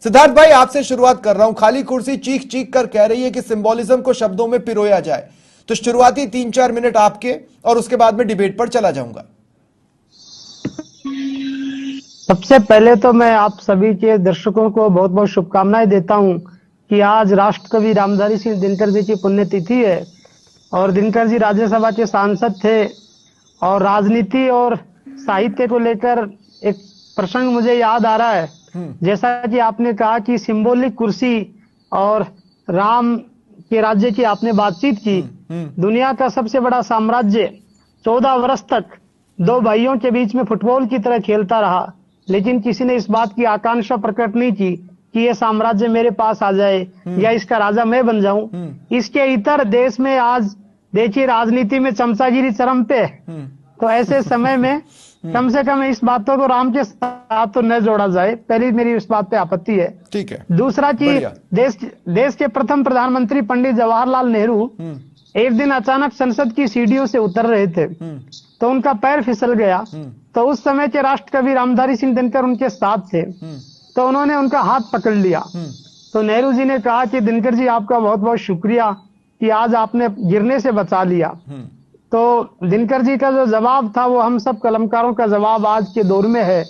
सिद्धार्थ भाई, आपसे शुरुआत कर रहा हूं। खाली कुर्सी चीख चीख कर कह रही है कि सिंबोलिज्म को शब्दों में पिरोया जाए, तो शुरुआती 3-4 मिनट आपके और उसके बाद में डिबेट पर चला जाऊंगा। सबसे पहले तो मैं आप सभी के दर्शकों को बहुत बहुत शुभकामनाएं देता हूं कि आज राष्ट्रकवि रामधारी सिंह दिनकर जी की पुण्यतिथि है और दिनकर जी राज्यसभा के सांसद थे और राजनीति और साहित्य को लेकर एक प्रसंग मुझे याद आ रहा है। जैसा कि आपने कहा कि सिंबॉलिक कुर्सी और राम के राज्य की आपने बातचीत की। दुनिया का सबसे बड़ा साम्राज्य 14 वर्ष तक दो भाइयों के बीच में फुटबॉल की तरह खेलता रहा, लेकिन किसी ने इस बात की आकांक्षा प्रकट नहीं की कि ये साम्राज्य मेरे पास आ जाए या इसका राजा मैं बन जाऊं। इसके इतर देश में आज देखिए राजनीति में चमचागिरी चरम पे है। तो ऐसे समय में कम से कम इस बातों को राम के साथ तो न जोड़ा जाए, पहली मेरी इस बात पे आपत्ति है। ठीक है। दूसरा कि देश के प्रथम प्रधानमंत्री पंडित जवाहरलाल नेहरू एक दिन अचानक संसद की सीढ़ियों से उतर रहे थे तो उनका पैर फिसल गया। तो उस समय के राष्ट्रकवि रामधारी सिंह दिनकर उनके साथ थे, तो उन्होंने उनका हाथ पकड़ लिया। तो नेहरू जी ने कहा कि दिनकर जी आपका बहुत बहुत शुक्रिया कि आज आपने गिरने से बचा लिया। तो दिनकर जी का जो जवाब था वो हम सब कलमकारों का जवाब आज के दौर में है।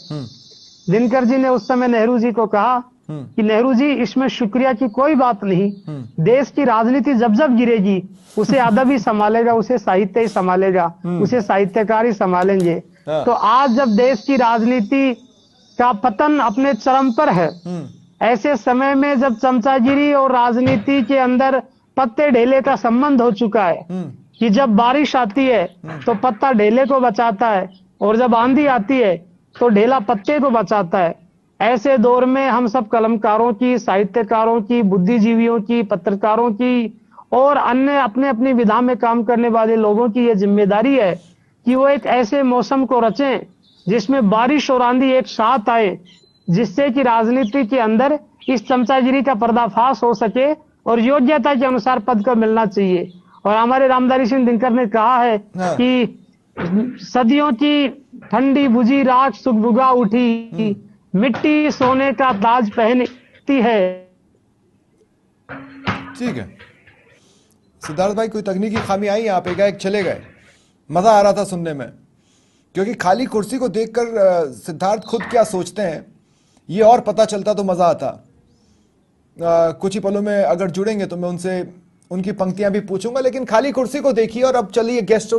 दिनकर जी ने उस समय नेहरू जी को कहा कि नेहरू जी इसमें शुक्रिया की कोई बात नहीं, देश की राजनीति जब जब गिरेगी उसे अदब ही संभालेगा, उसे साहित्य ही संभालेगा, उसे साहित्यकार ही संभालेंगे। तो आज जब देश की राजनीति का पतन अपने चरम पर है, ऐसे समय में जब चमचागिरी और राजनीति के अंदर पत्ते ढेले का संबंध हो चुका है कि जब बारिश आती है तो पत्ता ढेले को बचाता है और जब आंधी आती है तो ढेला पत्ते को बचाता है, ऐसे दौर में हम सब कलमकारों की, साहित्यकारों की, बुद्धिजीवियों की, पत्रकारों की और अन्य अपने अपनी विधा में काम करने वाले लोगों की यह जिम्मेदारी है कि वो एक ऐसे मौसम को रचें जिसमें बारिश और आंधी एक साथ आए, जिससे कि राजनीति के अंदर इस चमचागिरी का पर्दाफाश हो सके और योग्यता के अनुसार पद को मिलना चाहिए। और हमारे रामधारी सिंह दिनकर ने कहा है कि सदियों की ठंडी बुझी राख सुगबुगा उठी, मिट्टी सोने का ताज पहनती है। ठीक है सिद्धार्थ भाई, कोई तकनीकी खामी आई यहाँ पे? एक चले गए, मजा आ रहा था सुनने में, क्योंकि खाली कुर्सी को देखकर सिद्धार्थ खुद क्या सोचते हैं ये और पता चलता तो मजा आता। कुछ ही पलों में अगर जुड़ेंगे तो मैं उनसे उनकी पंक्तियां भी पूछूंगा, लेकिन खाली कुर्सी को देखिए और अब चलिए गेस्टों के